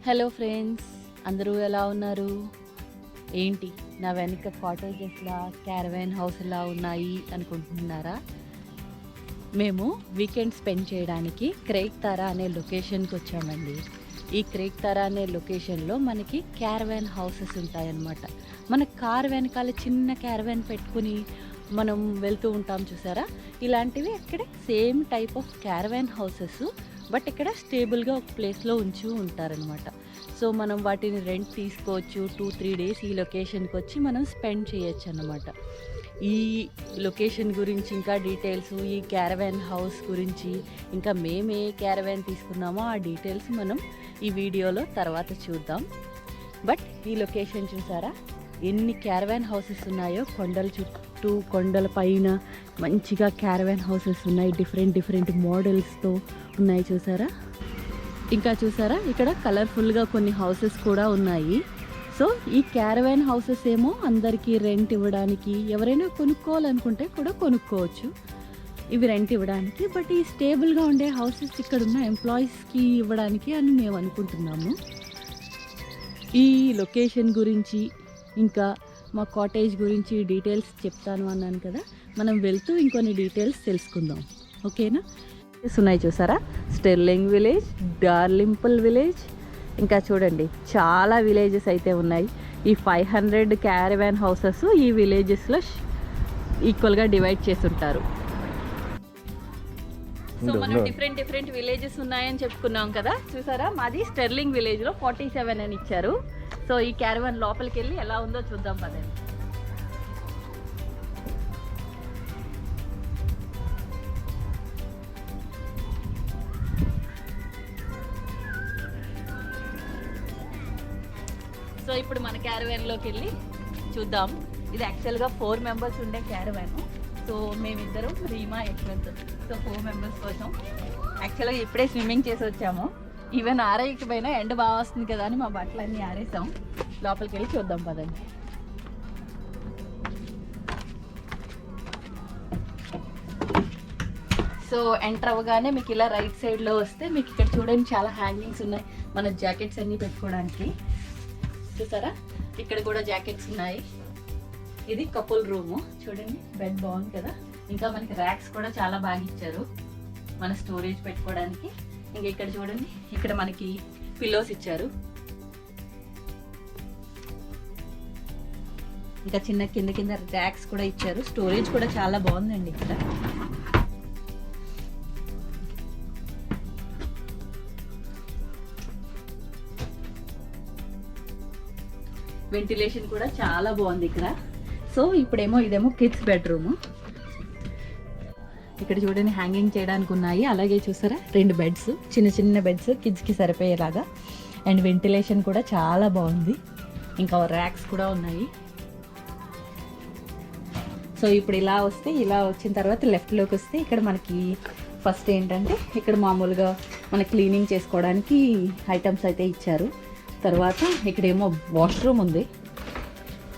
Hello friends, అందరూ ఎలా ఉన్నారు? ఏంటి నా వెనక కాటేజెస్లా క్యారవాన్ హౌస్లా ఉన్నాయి అనుకుంటున్నారా? మేము వీకెండ్ స్పెండ్ చేయడానికి క్రేక్తారా అనే లొకేషన్కి వచ్చామండి. ఈ క్రేక్తారా అనే లొకేషన్లో మనకి క్యారవాన్ హౌసెస్ ఉంటాయన్నమాట. మన కార్ వెనకాల చిన్న క్యారవాన్ పెట్టుకుని మనం వెళ్తూ ఉంటాం చూసారా, ఇలాంటివి అక్కడే same type of caravan houses, but ఇక్కడ స్టేబుల్గా ఒక ప్లేస్లో ఉంచి ఉంటారనమాట. సో మనం వాటిని రెంట్ తీసుకోవచ్చు. 2-3 డేస్ ఈ లొకేషన్కి వచ్చి మనం స్పెండ్ చేయొచ్చు అన్నమాట. ఈ లొకేషన్ గురించి ఇంకా డీటెయిల్స్, ఈ క్యారవాన్ హౌస్ గురించి, ఇంకా మేము ఏ క్యారవాన్ తీసుకున్నామో ఆ డీటెయిల్స్ మనం ఈ వీడియోలో తర్వాత చూద్దాం. బట్ ఈ లొకేషన్ చూసారా, ఎన్ని క్యారవాన్ హౌసెస్ ఉన్నాయో. కొండల చుట్టూ, కొండల పైన మంచిగా క్యారవాన్ హౌసెస్ ఉన్నాయి. డిఫరెంట్ మోడల్స్తో ఉన్నాయి చూసారా. ఇంకా చూసారా, ఇక్కడ కలర్ఫుల్గా కొన్ని హౌసెస్ కూడా ఉన్నాయి. సో ఈ క్యారవాన్ హౌసెస్ ఏమో అందరికీ రెంట్ ఇవ్వడానికి, ఎవరైనా కొనుక్కోవాలనుకుంటే కూడా కొనుక్కోవచ్చు ఇవి రెంట్ ఇవ్వడానికి. బట్ ఈ స్టేబుల్గా ఉండే హౌసెస్ ఇక్కడ ఉన్న ఎంప్లాయీస్కి ఇవ్వడానికి అని మేము అనుకుంటున్నాము. ఈ లొకేషన్ గురించి ఇంకా మా కాటేజ్ గురించి డీటెయిల్స్ చెప్తాను అన్నాను కదా, మనం వెళ్తూ ఇంకొన్ని డీటెయిల్స్ తెలుసుకుందాం, ఓకేనా? ఉన్నాయి చూసారా, స్టెర్లింగ్ విలేజ్, డార్లింపుల్ విలేజ్, ఇంకా చూడండి చాలా విలేజెస్ అయితే ఉన్నాయి. ఈ 500 క్యారవాన్ హౌసెస్ ఈ విలేజెస్లో ఈక్వల్గా డివైడ్ చేస్తుంటారు. సో మనం డిఫరెంట్ విలేజెస్ ఉన్నాయని చెప్పుకున్నాం కదా, చూసారా మాది స్టెర్లింగ్ విలేజ్లో 47 అని ఇచ్చారు. సో ఈ క్యారవాన్ లోపలికి వెళ్ళి ఎలా ఉందో చూద్దాం పదండి. సో ఇప్పుడు మన క్యారవాన్లోకి వెళ్ళి చూద్దాం. ఇది యాక్చువల్గా 4 మెంబర్స్ ఉండే క్యారవాన్. సో మేమిద్దరం, రీమా, యశ్వంత్, సో 4 మెంబర్స్ కోసం యాక్చువల్గా ఇప్పుడే స్విమ్మింగ్ చేసి వచ్చాము. ఈవెన్ ఆరేయకపోయినా ఎండ బాగా వస్తుంది కదా అని మా బట్టలు అన్నీ ఆరేసాం. లోపలికి వెళ్ళి చూద్దాం పదండి. సో ఎంటర్ అవ్వగానే మీకు ఇలా రైట్ సైడ్లో వస్తే మీకు ఇక్కడ చూడండి చాలా హ్యాంగింగ్స్ ఉన్నాయి మన జాకెట్స్ అన్నీ పెట్టుకోవడానికి. చూసారా, ఇక్కడ కూడా జాకెట్స్ ఉన్నాయి. ఇది కపుల్ రూము, చూడండి బెడ్ బాగుంది కదా. ఇంకా మనకి ర్యాక్స్ కూడా చాలా బాగా ఇచ్చారు మన స్టోరేజ్ పెట్టుకోవడానికి. ఇంకా ఇక్కడ చూడండి, ఇక్కడ మనకి పిల్లోస్ ఇచ్చారు. ఇంకా చిన్న కింద ర్యాక్స్ కూడా ఇచ్చారు. స్టోరేజ్ కూడా చాలా బాగుందండి ఇక్కడ. వెంటిలేషన్ కూడా చాలా బాగుంది ఇక్కడ. సో ఇప్పుడేమో ఇదేమో కిడ్స్ బెడ్రూమ్. ఇక్కడ చూడండి హ్యాంగింగ్ చేయడానికి ఉన్నాయి. అలాగే చూసారా 2 బెడ్స్, చిన్న బెడ్స్ కిడ్స్కి సరిపోయేలాగా. అండ్ వెంటిలేషన్ కూడా చాలా బాగుంది. ఇంకా ర్యాక్స్ కూడా ఉన్నాయి. సో ఇప్పుడు ఇలా వస్తే, ఇలా వచ్చిన తర్వాత లెఫ్ట్లోకి వస్తే ఇక్కడ మనకి ఫస్ట్ ఏంటంటే ఇక్కడ మామూలుగా మన క్లీనింగ్ చేసుకోవడానికి ఐటమ్స్ అయితే ఇచ్చారు. తర్వాత ఇక్కడేమో వాష్రూమ్ ఉంది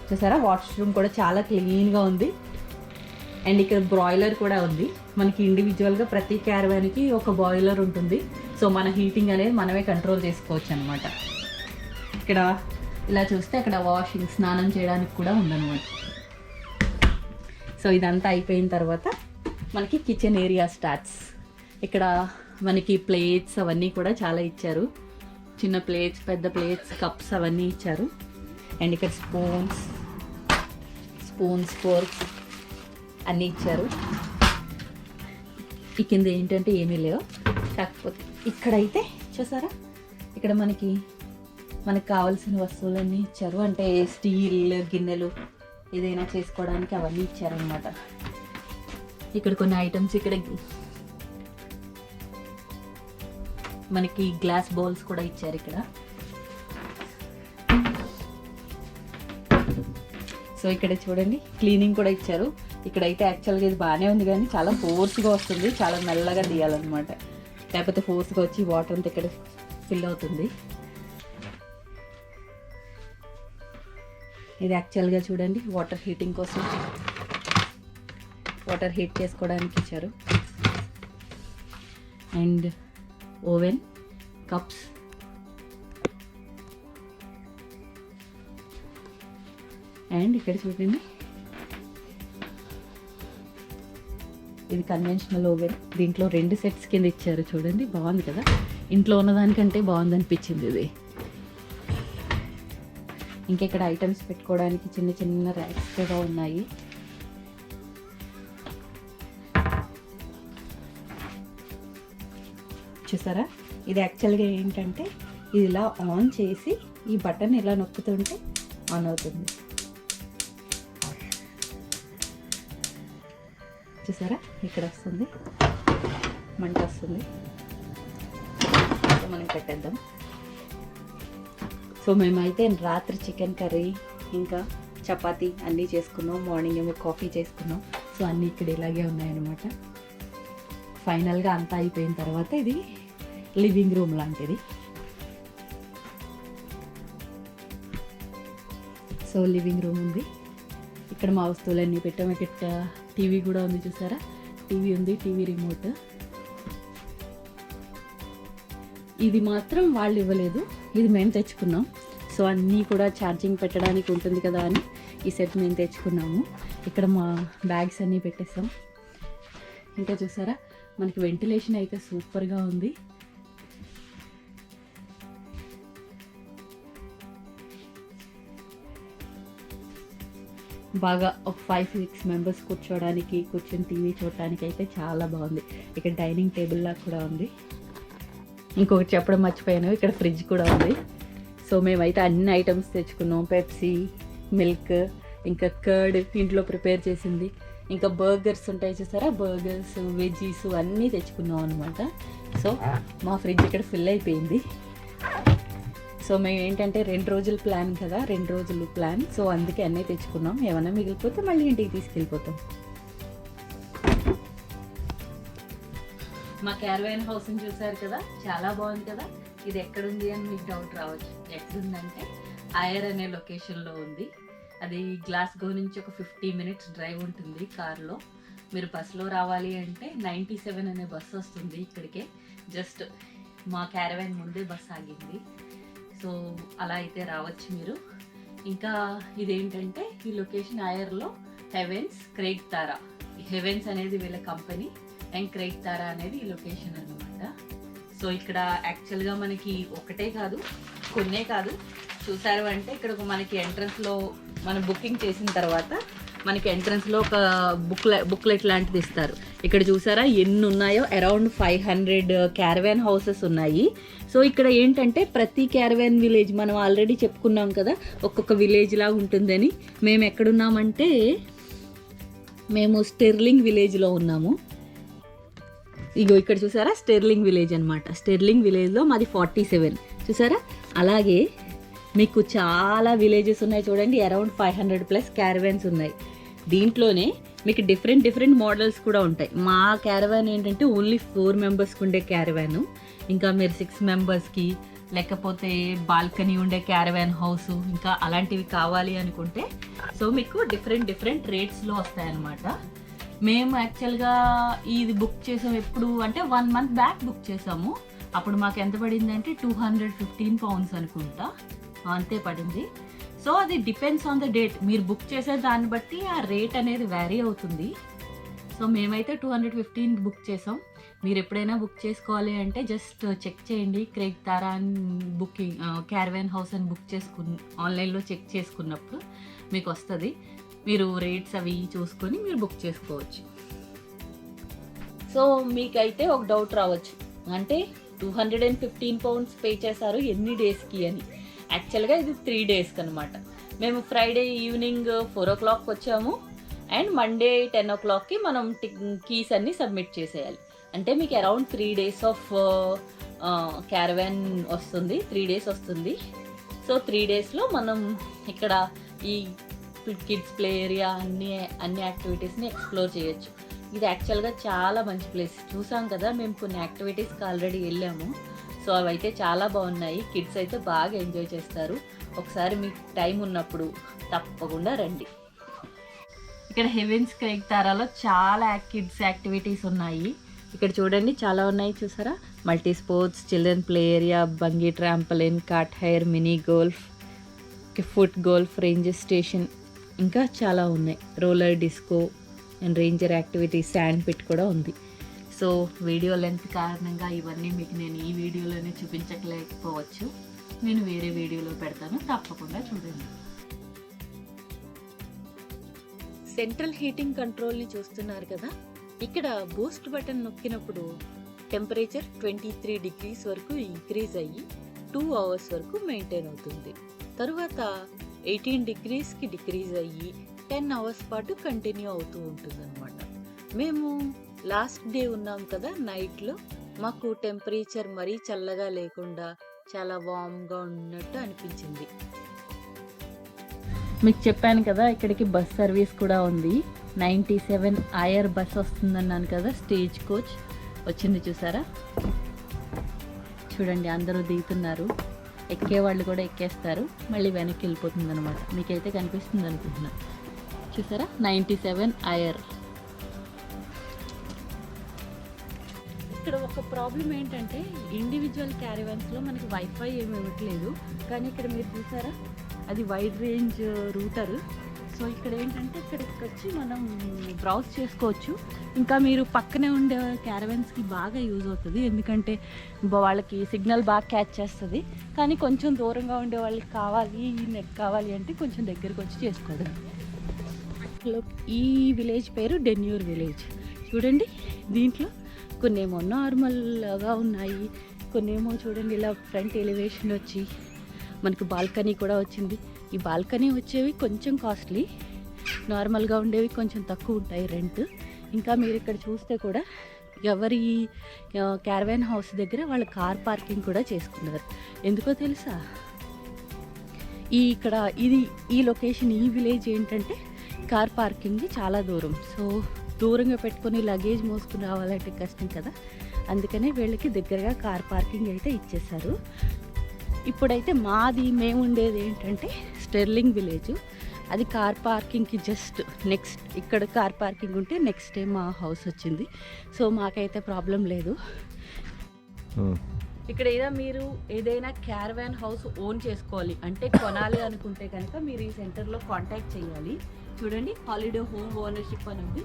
చూసారా, వాష్రూమ్ కూడా చాలా క్లీన్గా ఉంది. అండ్ ఇక్కడ బాయిలర్ కూడా ఉంది. మనకి ఇండివిజువల్గా ప్రతి క్యారవాన్కి ఒక బాయిలర్ ఉంటుంది. సో మన హీటింగ్ అనేది మనమే కంట్రోల్ చేసుకోవచ్చు అనమాట. ఇక్కడ ఇలా చూస్తే అక్కడ వాషింగ్, స్నానం చేయడానికి కూడా ఉందన్నమాట. సో ఇదంతా అయిపోయిన తర్వాత మనకి కిచెన్ ఏరియా స్టార్ట్స్. ఇక్కడ మనకి ప్లేట్స్ అవన్నీ కూడా చాలా ఇచ్చారు. చిన్న ప్లేట్స్, పెద్ద ప్లేట్స్, కప్స్ అవన్నీ ఇచ్చారు. అండ్ ఇక్కడ స్పూన్స్, ఫోర్క్స్ అన్నీ ఇచ్చారు. ఈ కింద ఏంటంటే ఏమీ లేవు. కాకపోతే ఇక్కడైతే చూసారా, ఇక్కడ మనకి కావాల్సిన వస్తువులన్నీ ఇచ్చారు. అంటే స్టీల్ గిన్నెలు ఏదైనా చేసుకోవడానికి అవన్నీ ఇచ్చారనమాట. ఇక్కడ కొన్ని ఐటమ్స్, ఇక్కడ మనకి గ్లాస్ బౌల్స్ కూడా ఇచ్చారు ఇక్కడ. సో ఇక్కడ చూడండి క్లీనింగ్ కూడా ఇచ్చారు. ఇక్కడైతే యాక్చువల్గా ఇది బాగానే ఉంది కానీ చాలా ఫోర్స్గా వస్తుంది, చాలా మెల్లగా తీయాలన్నమాట. లేకపోతే ఫోర్స్గా వచ్చి వాటర్ అంతా ఇక్కడ ఫిల్ అవుతుంది. ఇది యాక్చువల్గా చూడండి వాటర్ హీటింగ్ కోసం, వాటర్ హీట్ చేసుకోవడానికి ఇచ్చారు. అండ్ ఓవెన్, కప్స్, అండ్ ఇక్కడ చూడండి, ఇది కన్వెన్షనల్ ఓవెన్. దీంట్లో 2 సెట్స్ కింద ఇచ్చారు చూడండి, బాగుంది కదా. ఇంట్లో ఉన్నదానికంటే బాగుంది అనిపించింది ఇది. ఇంకా ఇక్కడ ఐటమ్స్ పెట్టుకోవడానికి చిన్న చిన్న ర్యాక్స్ కూడా ఉన్నాయి. చూసారా, ఇది యాక్చువల్గా ఏంటంటే ఇది ఇలా ఆన్ చేసి ఈ బటన్ ఇలా నొక్కుతుంటే ఆన్ అవుతుంది. చూసారా, ఇక్కడ వస్తుంది, మంట వస్తుంది. మనం పెట్టేద్దాం. సో మేమైతే రాత్రి చికెన్ కర్రీ ఇంకా చపాతీ అన్నీ చేసుకున్నాం. మార్నింగ్ ఏమో కాఫీ చేసుకున్నాం. సో అన్నీ ఇక్కడ ఇలాగే ఉన్నాయన్నమాట. ఫైనల్గా అంతా అయిపోయిన తర్వాత ఇది లివింగ్ రూమ్ లాంటిది. సో లివింగ్ రూమ్ ఉంది. ఇక్కడ మా వస్తువులన్నీ పెట్టాము. ఇక్కడ టీవీ కూడా ఉంది, చూసారా, టీవీ ఉంది, టీవీ రిమోట్. ఇది మాత్రం వాళ్ళు ఇవ్వలేదు, ఇది మేము తెచ్చుకున్నాం. సో అన్నీ కూడా ఛార్జింగ్ పెట్టడానికి ఉంటుంది కదా అని ఈ సెట్ మేము తెచ్చుకున్నాము. ఇక్కడ మా బ్యాగ్స్ అన్నీ పెట్టేస్తాం. ఇంకా చూసారా, మనకి వెంటిలేషన్ అయితే సూపర్గా ఉంది. బాగా ఒక 5-6 మెంబర్స్ కూర్చొని టీవీ చూడటానికి అయితే చాలా బాగుంది. ఇక్కడ డైనింగ్ టేబుల్ లాగా కూడా ఉంది. ఇంకొకటి చెప్పడం మర్చిపోయాను, ఇక్కడ ఫ్రిడ్జ్ కూడా ఉంది. సో మేమైతే అన్ని ఐటమ్స్ తెచ్చుకున్నాం. పెప్సీ, మిల్క్, ఇంకా కర్డ్ ఇంట్లో ప్రిపేర్ చేసింది, ఇంకా బర్గర్స్ ఉంటాయి చూసారా, బర్గర్స్, వెజ్జీస్ అన్నీ తెచ్చుకున్నాం అనమాట. సో మా ఫ్రిడ్జ్ ఇక్కడ ఫిల్ అయిపోయింది. సో మేము ఏంటంటే 2 రోజుల ప్లాన్ కదా, 2 రోజులు ప్లాన్. సో అందుకే అన్నీ తెచ్చుకున్నాం. ఏమైనా మిగిలిపోతే మళ్ళీ ఇంటికి తీసుకెళ్ళిపోతాం. మా క్యారవాన్ హౌస్ని చూసారు కదా, చాలా బాగుంది కదా. ఇది ఎక్కడుంది అని మీకు డౌట్ రావచ్చు. ఎక్కడుందంటే ఆయర్ అనే లొకేషన్లో ఉంది. అది గ్లాస్గో నుంచి ఒక 50 మినిట్స్ డ్రైవ్ ఉంటుంది కార్లో. మీరు బస్సులో రావాలి అంటే 97 అనే బస్సు వస్తుంది ఇక్కడికే. జస్ట్ మా క్యారవాన్ ముందే బస్ ఆగింది. సో అలా అయితే రావచ్చు మీరు. ఇంకా ఇదేంటంటే ఈ లొకేషన్ ఆయర్లో హెవెన్స్, క్రెయిగ్ తారా. హెవెన్స్ అనేది వీళ్ళ కంపెనీ అండ్ క్రెయిగ్ తారా అనేది ఈ లొకేషన్ అనమాట. సో ఇక్కడ యాక్చువల్గా మనకి ఒకటే కాదు, కొన్నే కాదు. చూసారు అంటే ఇక్కడ మనకి ఎంట్రన్స్లో మనం బుకింగ్ చేసిన తర్వాత మనకి ఎంట్రన్స్లో ఒక బుక్లెట్ లాంటిది ఇస్తారు. ఇక్కడ చూసారా ఎన్ని ఉన్నాయో, అరౌండ్ 500 క్యారవాన్ హౌసెస్ ఉన్నాయి. సో ఇక్కడ ఏంటంటే ప్రతి క్యారవాన్ విలేజ్ మనం ఆల్రెడీ చెప్పుకున్నాం కదా, ఒక్కొక్క విలేజ్ లాగా ఉంటుందని. మేము ఎక్కడున్నామంటే మేము స్టెర్లింగ్ విలేజ్లో ఉన్నాము. ఇగో ఇక్కడ చూసారా, స్టెర్లింగ్ విలేజ్ అనమాట. స్టెర్లింగ్ విలేజ్లో మాది 47 చూసారా. అలాగే మీకు చాలా విలేజెస్ ఉన్నాయి చూడండి, అరౌండ్ 500+ క్యారవాన్స్ ఉన్నాయి. దీంట్లోనే మీకు డిఫరెంట్ మోడల్స్ కూడా ఉంటాయి. మా క్యారవాన్ ఏంటంటే ఓన్లీ 4 మెంబర్స్కి ఉండే క్యారవాను. ఇంకా మీరు 6 మెంబర్స్కి లేకపోతే బాల్కనీ ఉండే క్యారవాన్ హౌస్ ఇంకా అలాంటివి కావాలి అనుకుంటే సో మీకు డిఫరెంట్ రేట్స్లో వస్తాయన్నమాట. మేము యాక్చువల్గా ఇది బుక్ చేసాము ఎప్పుడు అంటే 1 మంత్ బ్యాక్ బుక్ చేసాము. అప్పుడు మాకు ఎంత పడింది అంటే 215 pounds అనుకుంటా, అంతే పడింది. సో అది డిపెండ్స్ ఆన్ ద డేట్. మీరు బుక్ చేసే దాన్ని బట్టి ఆ రేట్ అనేది వ్యారీ అవుతుంది. సో మేమైతే 215 బుక్ చేసాం. మీరు ఎప్పుడైనా బుక్ చేసుకోవాలి అంటే జస్ట్ చెక్ చేయండి. క్రెయిగ్ తారా బుకింగ్ క్యారవాన్ హౌస్ అని బుక్ ఆన్లైన్లో చెక్ చేసుకున్నప్పుడు మీకు వస్తుంది. మీరు రేట్స్ అవి చూసుకొని మీరు బుక్ చేసుకోవచ్చు. సో మీకైతే ఒక డౌట్ రావచ్చు, అంటే 215 pounds పే చేశారు ఎన్ని డేస్కి అని. యాక్చువల్గా ఇది 3 daysకి అనమాట. మేము ఫ్రైడే ఈవినింగ్ 4 o'clock వచ్చాము అండ్ మండే 10 o'clockకి మనం కీస్ అన్నీ సబ్మిట్ చేసేయాలి. అంటే మీకు అరౌండ్ 3 days ఆఫ్ క్యారవాన్ వస్తుంది, 3 days వస్తుంది. సో 3 daysలో మనం ఇక్కడ ఈ కిడ్స్ ప్లే ఏరియా అన్ని యాక్టివిటీస్ని ఎక్స్ప్లోర్ చేయొచ్చు. ఇది యాక్చువల్గా చాలా మంచి ప్లేస్. చూసాం కదా, మేము కొన్ని యాక్టివిటీస్కి ఆల్రెడీ వెళ్ళాము. సో అవి అయితే చాలా బాగున్నాయి. కిడ్స్ అయితే బాగా ఎంజాయ్ చేస్తారు. ఒకసారి మీకు టైం ఉన్నప్పుడు తప్పకుండా రండి. ఇక్కడ హెవెన్స్ క్రెయిగ్ తారాలో చాలా కిడ్స్ యాక్టివిటీస్ ఉన్నాయి. ఇక్కడ చూడండి చాలా ఉన్నాయి చూసారా. Multi sports, children play area, bungee trampoline, kart hire, mini golf, foot golf, range station, ఇంకా చాలా ఉన్నాయి. Roller disco and ranger activity, sand pit కూడా ఉంది. సో వీడియో లెంత్ కారణంగా ఇవన్నీ మీకు నేను ఈ వీడియోలోనే చూపించలేకపోవచ్చు. నేను వేరే వీడియోలో పెడతాను, తప్పకుండా చూడండి. సెంట్రల్ హీటింగ్ కంట్రోల్ని చూస్తున్నారు కదా. ఇక్కడ బూస్ట్ బటన్ నొక్కినప్పుడు టెంపరేచర్ 23 degrees వరకు ఇంక్రీజ్ అయ్యి 2 hours వరకు మెయింటైన్ అవుతుంది. తరువాత 18 degreesకి డిక్రీజ్ అయ్యి 10 hours పాటు కంటిన్యూ అవుతూ ఉంటుంది అనమాట. మేము లాస్ట్ డే ఉన్నాం కదా నైట్లో, మాకు టెంపరేచర్ మరీ చల్లగా లేకుండా చాలా వామ్గా ఉన్నట్టు అనిపించింది. మీకు చెప్పాను కదా ఇక్కడికి బస్ సర్వీస్ కూడా ఉంది. 97 ఆయర్ బస్ వస్తుందన్నాను కదా, స్టేజ్ కోచ్ వచ్చింది చూసారా. చూడండి అందరూ దిగుతున్నారు, ఎక్కేవాళ్ళు కూడా ఎక్కేస్తారు, మళ్ళీ వెనక్కి వెళ్ళిపోతుంది అనమాట. మీకైతే కనిపిస్తుంది అనుకుంటున్నా, చూసారా 97 ఆయర్. ఇక్కడ ఒక ప్రాబ్లం ఏంటంటే ఇండివిజువల్ క్యారవాన్స్లో మనకి వైఫై ఏమి ఇవ్వట్లేదు, కానీ ఇక్కడ మీరు చూసారా అది వైడ్ రేంజ్ రూటర్. సో ఇక్కడ ఏంటంటే ఇక్కడికి వచ్చి మనం బ్రౌజ్ చేసుకోవచ్చు. ఇంకా మీరు పక్కనే ఉండే క్యారవాన్స్కి బాగా యూజ్ అవుతుంది, ఎందుకంటే వాళ్ళకి సిగ్నల్ బాగా క్యాచ్ చేస్తుంది. కానీ కొంచెం దూరంగా ఉండే వాళ్ళకి కావాలి, నెట్ కావాలి అంటే కొంచెం దగ్గరికి వచ్చి చేసుకోవడం. ఈ విలేజ్ పేరు డెన్యూర్ విలేజ్. చూడండి దీంట్లో కొన్నేమో నార్మల్గా ఉన్నాయి, కొన్నేమో చూడండి ఇలా ఫ్రంట్ ఎలివేషన్ వచ్చి మనకు బాల్కనీ కూడా వచ్చింది. ఈ బాల్కనీ వచ్చేవి కొంచెం కాస్ట్లీ, నార్మల్గా ఉండేవి కొంచెం తక్కువ ఉంటాయి రెంట్. ఇంకా మీరు ఇక్కడ చూస్తే కూడా ఎవరి క్యారవాన్ హౌస్ దగ్గర వాళ్ళ కార్ పార్కింగ్ కూడా చేసుకున్నారు. ఎందుకో తెలుసా, ఇక్కడ ఈ లొకేషన్, ఈ విలేజ్ ఏంటంటే కార్ పార్కింగ్ చాలా దూరం. సో దూరంగా పెట్టుకొని లగేజ్ మోసుకుని రావాలంటే కష్టం కదా, అందుకనే వీళ్ళకి దగ్గరగా కార్ పార్కింగ్ అయితే ఇచ్చేసారు. ఇప్పుడైతే మేము ఉండేది ఏంటంటే స్టెర్లింగ్ విలేజ్, అది కార్ పార్కింగ్కి జస్ట్ నెక్స్ట్. ఇక్కడ కార్ పార్కింగ్ ఉంటే నెక్స్ట్ డే మా హౌస్ వచ్చింది. సో మాకైతే ప్రాబ్లం లేదు. ఇక్కడ మీరు ఏదైనా క్యారవాన్ హౌస్ ఓన్ చేసుకోవాలి అంటే కొనాలి అనుకుంటే కనుక మీరు ఈ సెంటర్లో కాంటాక్ట్ చేయాలి. చూడండి హాలిడే హోమ్ ఓనర్షిప్ అని ఉంది,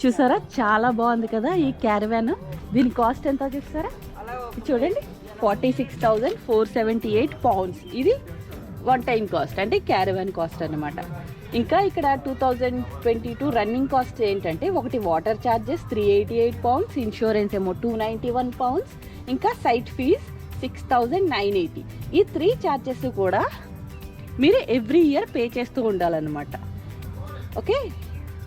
చూసారా చాలా బాగుంది కదా ఈ క్యారవాన్. దీని కాస్ట్ ఎంత చూస్తారా, చూడండి 46,478 pounds. ఇది వన్ టైం కాస్ట్ అంటే క్యారవాన్ కాస్ట్ అనమాట. ఇంకా ఇక్కడ 2022 రన్నింగ్ కాస్ట్ ఏంటంటే ఒకటి వాటర్ ఛార్జెస్ 388 pounds, ఇన్సూరెన్స్ ఏమో 291 pounds, ఇంకా సైట్ ఫీజ్ 6,980. ఈ 3 ఛార్జెస్ కూడా మీరు ఎవ్రీ ఇయర్ పే చేస్తూ ఉండాలన్నమాట. ఓకే,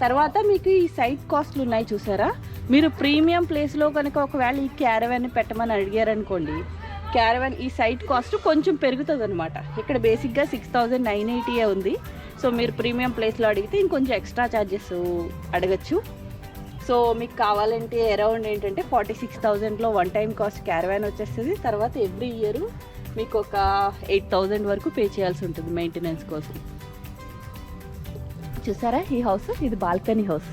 తర్వాత మీకు ఈ సైట్ కాస్ట్లు ఉన్నాయి చూసారా. మీరు ప్రీమియం ప్లేస్లో కనుక ఒకవేళ ఈ క్యారవాన్ పెట్టమని అడిగారనుకోండి, క్యారవాన్ ఈ సైట్ కాస్ట్ కొంచెం పెరుగుతుంది అనమాట. ఇక్కడ బేసిక్గా 6,980 ఉంది. సో మీరు ప్రీమియం ప్లేస్లో అడిగితే ఇంకొంచెం ఎక్స్ట్రా ఛార్జెస్ అడగచ్చు. సో మీకు కావాలంటే అరౌండ్ ఏంటంటే 46,000లో వన్ టైం కాస్ట్ క్యారవాన్ వచ్చేస్తుంది. తర్వాత ఎవ్రీ ఇయర్ మీకు ఒక 8,000 వరకు పే చేయాల్సి ఉంటుంది మెయింటెనెన్స్ కోసం. చూసారా ఈ హౌస్, ఇది బాల్కనీ హౌస్,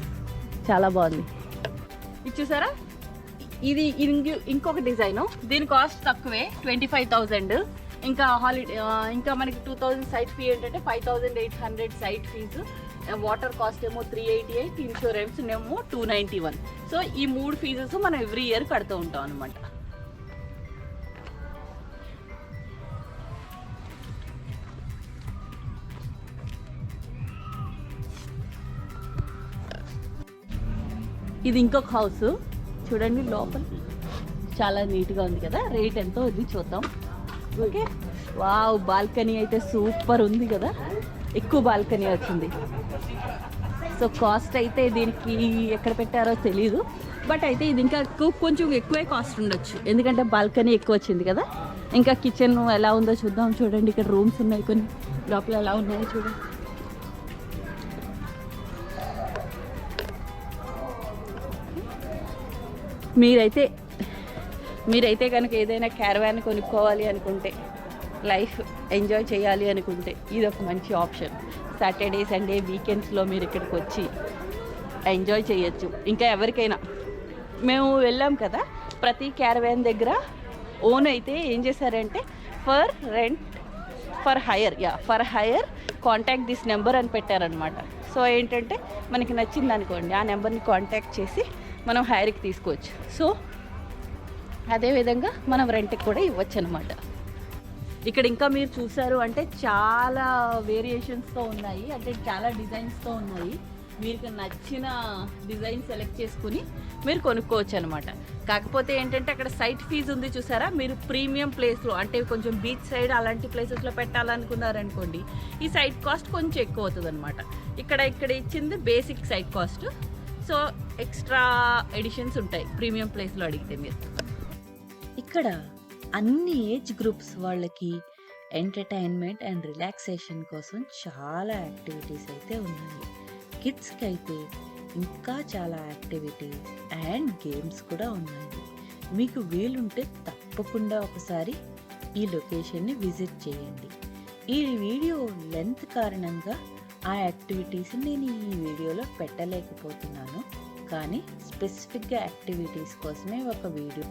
చాలా బాగుంది. ఇది చూసారా, ఇది ఇంకొక డిజైన్, దీని కాస్ట్ తక్కువే 25,000. ఇంకా ఇంకా మనకి 2,000 సైట్ ఫీ ఏంటంటే 5,800 సైట్ ఫీజు, వాటర్ కాస్ట్ ఏమో 388, ఇన్సూరెన్స్ ఏమో 291. సో ఈ 3 ఫీజెస్ మనం ఎవ్రీ ఇయర్ కడుతూ ఉంటాం అనమాట. ఇది ఇంకొక హౌస్ చూడండి, లోపల చాలా నీట్గా ఉంది కదా. రేట్ ఎంతో ఇది చూద్దాం. ఓకే, వావ్, బాల్కనీ అయితే సూపర్ ఉంది కదా, ఎక్కువ బాల్కనీ వచ్చింది. సో కాస్ట్ అయితే దీనికి ఎక్కడ పెట్టారో తెలీదు, బట్ అయితే ఇది ఇంకా కొంచెం ఎక్కువే కాస్ట్ ఉండొచ్చు, ఎందుకంటే బాల్కనీ ఎక్కువ వచ్చింది కదా. ఇంకా కిచెన్ ఎలా ఉందో చూద్దాం. చూడండి ఇక్కడ రూమ్స్ ఉన్నాయి కొన్ని, లోపల ఎలా ఉన్నాయో చూడండి. మీరైతే కనుక ఏదైనా క్యారవాన్ కొనుక్కోవాలి అనుకుంటే, లైఫ్ ఎంజాయ్ చేయాలి అనుకుంటే ఇది ఒక మంచి ఆప్షన్. సాటర్డే సండే వీకెండ్స్లో మీరు ఇక్కడికి వచ్చి ఎంజాయ్ చేయొచ్చు. ఇంకా ఎవరికైనా మేము వెళ్ళాం కదా, ప్రతి క్యారవాన్ దగ్గర ఓన్ అయితే ఏం చేశారంటే for rent for hire, for hire contact this number అని పెట్టారనమాట. సో ఏంటంటే మనకి నచ్చింది అనుకోండి, ఆ నెంబర్ని కాంటాక్ట్ చేసి మనం హైర్కి తీసుకోవచ్చు. సో అదేవిధంగా మనం రెంట్కి కూడా ఇవ్వచ్చు అనమాట. ఇక్కడ ఇంకా మీరు చూసారు అంటే చాలా వేరియేషన్స్తో ఉన్నాయి, అంటే చాలా డిజైన్స్తో ఉన్నాయి. మీకు నచ్చిన డిజైన్ సెలెక్ట్ చేసుకుని మీరు కొనుక్కోవచ్చు అనమాట. కాకపోతే ఏంటంటే అక్కడ సైట్ ఫీజు ఉంది చూసారా, మీరు ప్రీమియం ప్లేస్లో అంటే కొంచెం బీచ్ సైడ్ అలాంటి ప్లేసెస్లో పెట్టాలనుకున్నారనుకోండి, ఈ సైట్ కాస్ట్ కొంచెం ఎక్కువ అవుతుంది అనమాట. ఇక్కడ ఇచ్చింది basic site cost. So extra additions ఉంటాయి ప్రీమియం ప్లేస్లో అడిగితే మీరు. ఇక్కడ అన్ని ఏజ్ గ్రూప్స్ వాళ్ళకి ఎంటర్టైన్మెంట్ అండ్ రిలాక్సేషన్ కోసం చాలా యాక్టివిటీస్ అయితే ఉన్నాయి. కిడ్స్కి అయితే ఇంకా చాలా యాక్టివిటీస్ అండ్ గేమ్స్ కూడా ఉన్నాయి. మీకు వీలుంటే తప్పకుండా ఒకసారి ఈ లొకేషన్ని విజిట్ చేయండి. ఈ వీడియో లెంత్ కారణంగా ఆ యాక్టివిటీస్ని నేను ఈ వీడియోలో పెట్టలేకపోతున్నాను, కానీ స్పెసిఫిక్గా యాక్టివిటీస్ కోసమే ఒక వీడియో.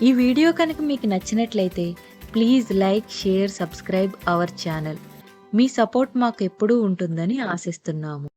ఈ వీడియో కనుక మీకు నచ్చినట్లయితే please like, share, subscribe our channel. Me support మాకు ఎప్పుడూ ఉంటుందని ఆశిస్తున్నాము.